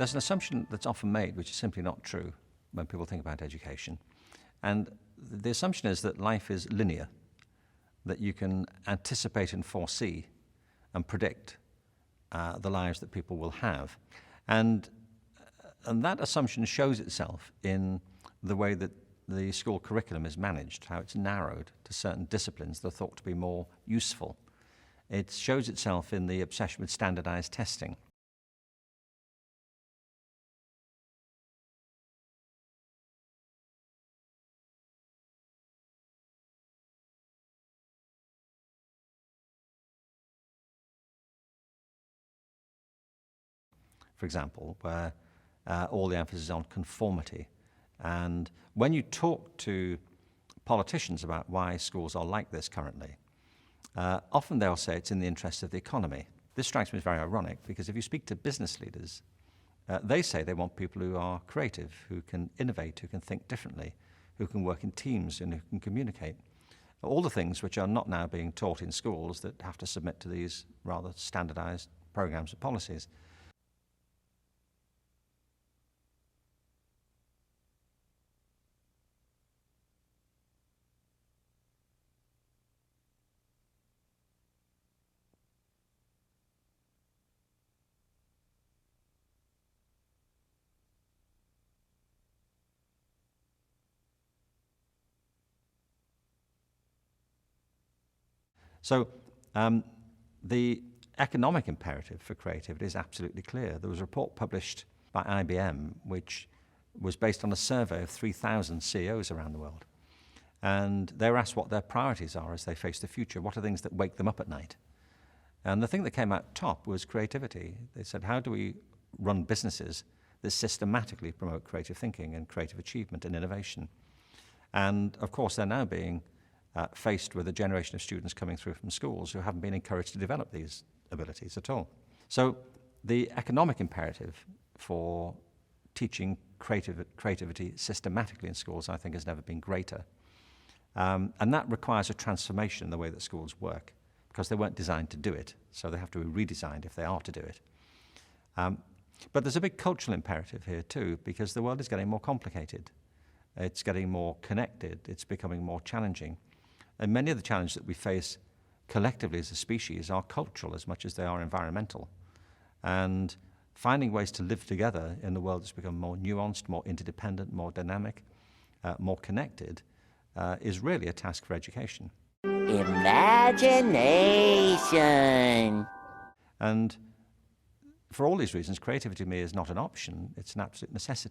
There's an assumption that's often made, which is simply not true when people think about education. And the assumption is that life is linear, that you can anticipate and foresee and predict the lives that people will have. And that assumption shows itself in the way that the school curriculum is managed, how it's narrowed to certain disciplines that are thought to be more useful. It shows itself in the obsession with standardized testing. For example, where all the emphasis is on conformity. And when you talk to politicians about why schools are like this currently, often they'll say it's in the interest of the economy. This strikes me as very ironic, because if you speak to business leaders, they say they want people who are creative, who can innovate, who can think differently, who can work in teams and who can communicate. All the things which are not now being taught in schools that have to submit to these rather standardized programs and policies. So the economic imperative for creativity is absolutely clear. There was a report published by IBM which was based on a survey of 3,000 CEOs around the world. And they were asked what their priorities are as they face the future. What are things that wake them up at night? And the thing that came out top was creativity. They said, how do we run businesses that systematically promote creative thinking and creative achievement and innovation? And of course, they're now being faced with a generation of students coming through from schools who haven't been encouraged to develop these abilities at all. So the economic imperative for teaching creativity systematically in schools, I think, has never been greater. And that requires a transformation in the way that schools work, because they weren't designed to do it, so they have to be redesigned if they are to do it. But there's a big cultural imperative here too, because the world is getting more complicated. It's getting more connected, it's becoming more challenging. And many of the challenges that we face collectively as a species are cultural as much as they are environmental. And finding ways to live together in a world that's become more nuanced, more interdependent, more dynamic, more connected, is really a task for education. Imagination. And for all these reasons, creativity to me is not an option, it's an absolute necessity.